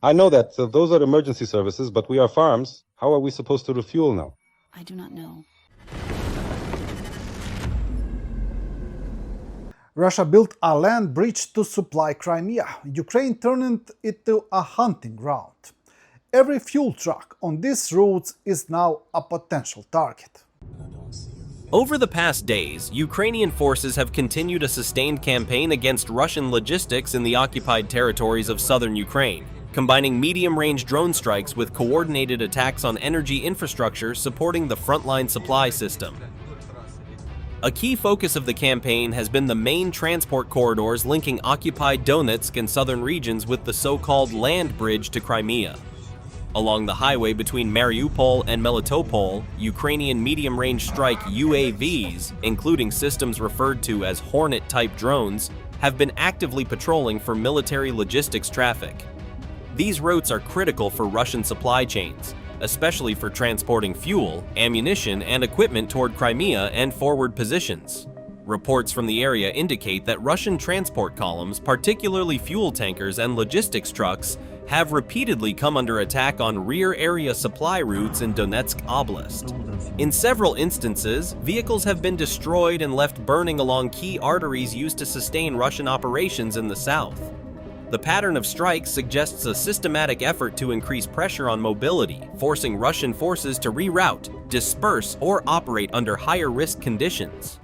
I know that those are emergency services, but we are farms. How are we supposed to refuel now? I do not know. Russia built a land bridge to supply Crimea. Ukraine turned it into a hunting ground. Every fuel truck on these routes is now a potential target. Over the past days, Ukrainian forces have continued a sustained campaign against Russian logistics in the occupied territories of southern Ukraine, combining medium-range drone strikes with coordinated attacks on energy infrastructure supporting the frontline supply system. A key focus of the campaign has been the main transport corridors linking occupied Donetsk and southern regions with the so-called land bridge to Crimea. Along the highway between Mariupol and Melitopol, Ukrainian medium-range strike UAVs, including systems referred to as Hornet-type drones, have been actively patrolling for military logistics traffic. These routes are critical for Russian supply chains, especially for transporting fuel, ammunition, and equipment toward Crimea and forward positions. Reports from the area indicate that Russian transport columns, particularly fuel tankers and logistics trucks, have repeatedly come under attack on rear area supply routes in Donetsk Oblast. In several instances, vehicles have been destroyed and left burning along key arteries used to sustain Russian operations in the south. The pattern of strikes suggests a systematic effort to increase pressure on mobility, forcing Russian forces to reroute, disperse, or operate under higher risk conditions.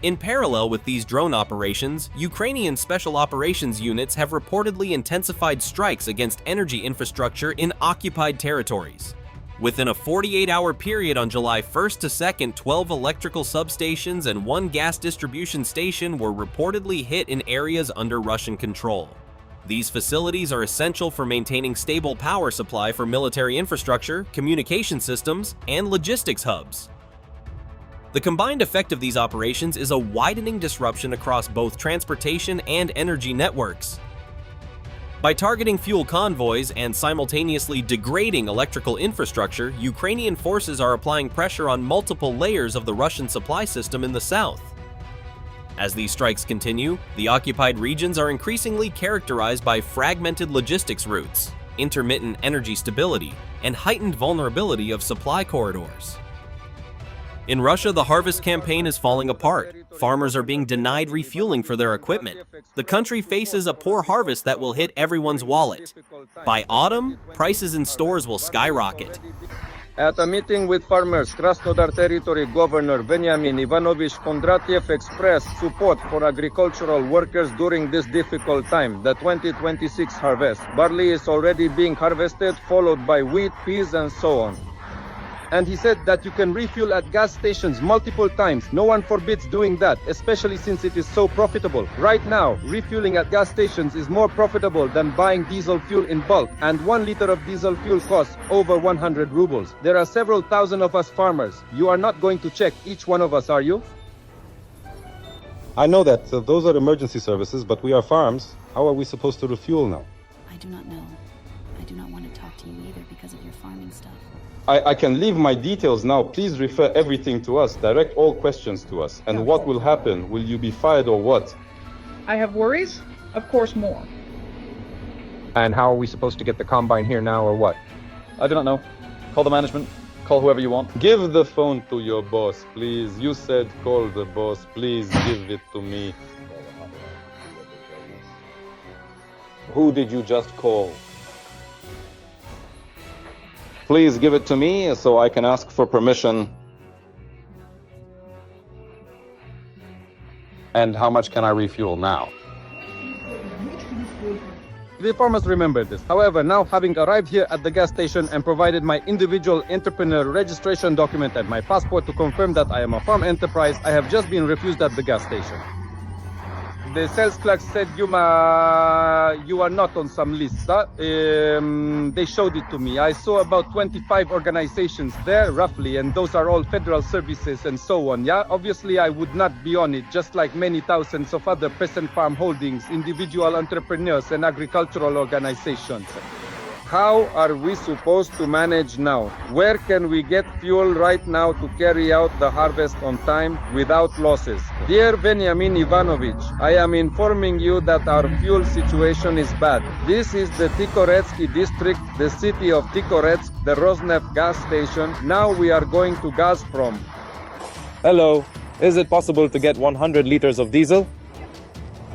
In parallel with these drone operations, Ukrainian special operations units have reportedly intensified strikes against energy infrastructure in occupied territories. Within a 48-hour period on July 1st to 2nd, 12 electrical substations and 1 gas distribution station were reportedly hit in areas under Russian control. These facilities are essential for maintaining stable power supply for military infrastructure, communication systems, and logistics hubs. The combined effect of these operations is a widening disruption across both transportation and energy networks. By targeting fuel convoys and simultaneously degrading electrical infrastructure, Ukrainian forces are applying pressure on multiple layers of the Russian supply system in the south. As these strikes continue, the occupied regions are increasingly characterized by fragmented logistics routes, intermittent energy stability, and heightened vulnerability of supply corridors. In Russia, the harvest campaign is falling apart. Farmers are being denied refueling for their equipment. The country faces a poor harvest that will hit everyone's wallet. By autumn, prices in stores will skyrocket. At a meeting with farmers, Krasnodar Territory Governor Veniamin Ivanovich Kondratiev expressed support for agricultural workers during this difficult time, the 2026 harvest. Barley is already being harvested, followed by wheat, peas, and so on. And he said that you can refuel at gas stations multiple times. No one forbids doing that, especially since it is so profitable. Right now, refueling at gas stations is more profitable than buying diesel fuel in bulk, and 1 liter of diesel fuel costs over 100 rubles. There are several thousand of us farmers. You are not going to check each one of us, are you? I know that those are emergency services, but we are farms. How are we supposed to refuel now? I do not know. I do not want to talk to you either because of your farming stuff. I can leave my details now. Please refer everything to us. Direct all questions to us. And what will happen? Will you be fired or what? I have worries? Of course, more. And how are we supposed to get the combine here now or what? I do not know. Call the management. Call whoever you want. Give the phone to your boss, please. You said call the boss. Please give it to me. Who did you just call? Please give it to me so I can ask for permission. And how much can I refuel now? The farmers remember this. However, now having arrived here at the gas station and provided my individual entrepreneur registration document and my passport to confirm that I am a farm enterprise, I have just been refused at the gas station. The sales clerk said you are not on some list. They showed it to me. I saw about 25 organizations there, roughly, and those are all federal services and so on. Yeah, obviously I would not be on it, just like many thousands of other peasant farm holdings, individual entrepreneurs, and agricultural organizations. How are we supposed to manage now? Where can we get fuel right now to carry out the harvest on time without losses? Dear Veniamin Ivanovich, I am informing you that our fuel situation is bad. This is the Tikhoretsky district, the city of Tikhoretsk, the Rosneft gas station. Now we are going to Gazprom. Hello. Is it possible to get 100 liters of diesel?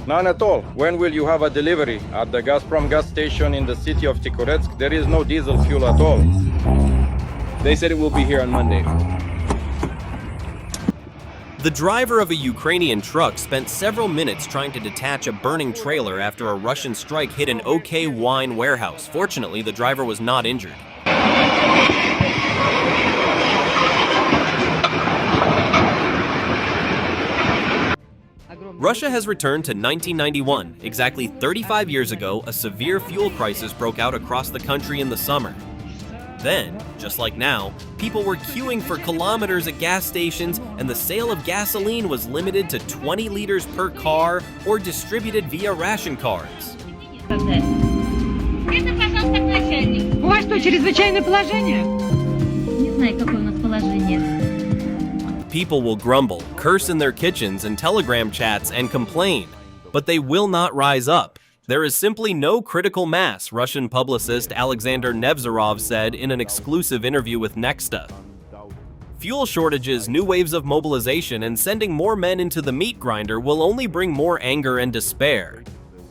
None at all. When will you have a delivery? At the Gazprom gas station in the city of Tikhoretsk, there is no diesel fuel at all. They said it will be here on Monday. The driver of a Ukrainian truck spent several minutes trying to detach a burning trailer after a Russian strike hit an OK wine warehouse. Fortunately, the driver was not injured. Russia has returned to 1991. Exactly 35 years ago, a severe fuel crisis broke out across the country in the summer. Then, just like now, people were queuing for kilometers at gas stations, and the sale of gasoline was limited to 20 liters per car or distributed via ration cards. У вас что, чрезвычайное положение? Не знаю, какое у нас положение. People will grumble, curse in their kitchens and Telegram chats, and complain, but they will not rise up. There is simply no critical mass, Russian publicist Alexander Nevzorov said in an exclusive interview with Nexta. Fuel shortages, new waves of mobilization, and sending more men into the meat grinder will only bring more anger and despair.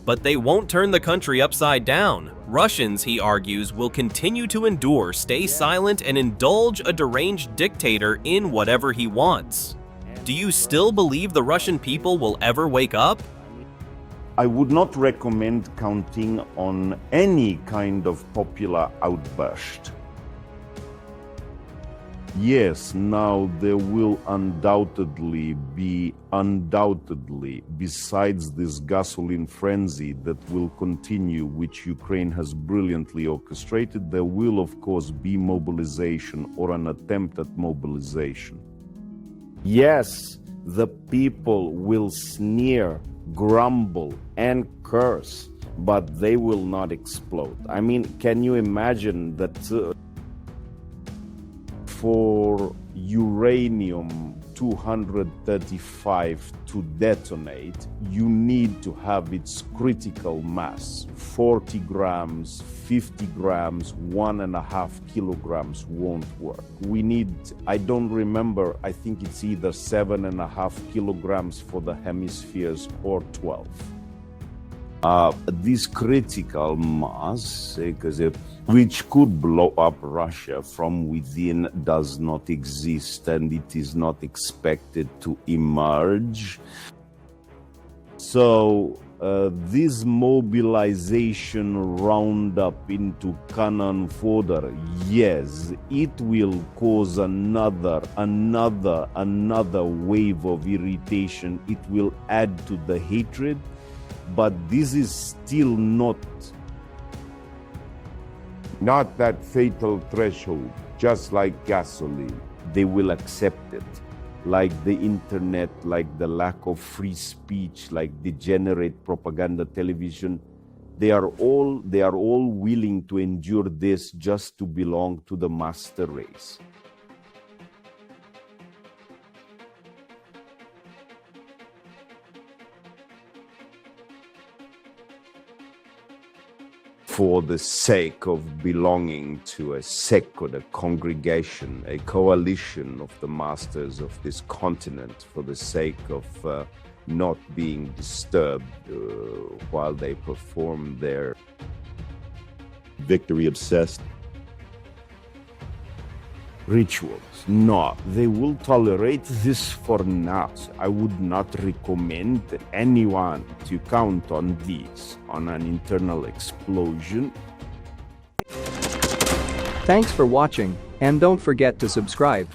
But they won't turn the country upside down. Russians, he argues, will continue to endure, stay silent, and indulge a deranged dictator in whatever he wants. Do you still believe the Russian people will ever wake up? I would not recommend counting on any kind of popular outburst. Yes, now there will undoubtedly be, besides this gasoline frenzy that will continue, which Ukraine has brilliantly orchestrated, there will of course be mobilization or an attempt at mobilization. Yes, the people will sneer, grumble, and curse, but they will not explode. I mean, can you imagine that for uranium-235 to detonate, you need to have its critical mass. 40 grams, 50 grams, 1.5 kilograms won't work. We need, I don't remember, I think it's either 7.5 kilograms for the hemispheres or 12. This critical mass, which could blow up Russia from within, does not exist, and it is not expected to emerge. So this mobilization roundup into cannon fodder, yes, it will cause another wave of irritation. It will add to the hatred. But this is still not that fatal threshold, just like gasoline. They will accept it, like the internet, like the lack of free speech, like degenerate propaganda television. They are all willing to endure this just to belong to the master race. For the sake of belonging to a sect, a congregation, a coalition of the masters of this continent, for the sake of not being disturbed while they perform their victory-obsessed rituals. No, they will tolerate this for now. I would not recommend anyone to count on this, on an internal explosion. Thanks for watching, and don't forget to subscribe.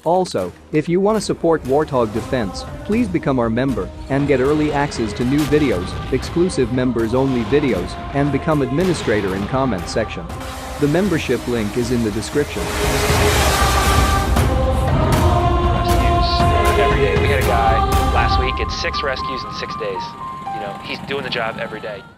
Also, if you want to support Warthog Defense, please become our member and get early access to new videos, exclusive members-only videos, and become administrator in comment section. The membership link is in the description. Every day. We had a guy last week, it's 6 rescues in 6 days. You know, he's doing the job every day.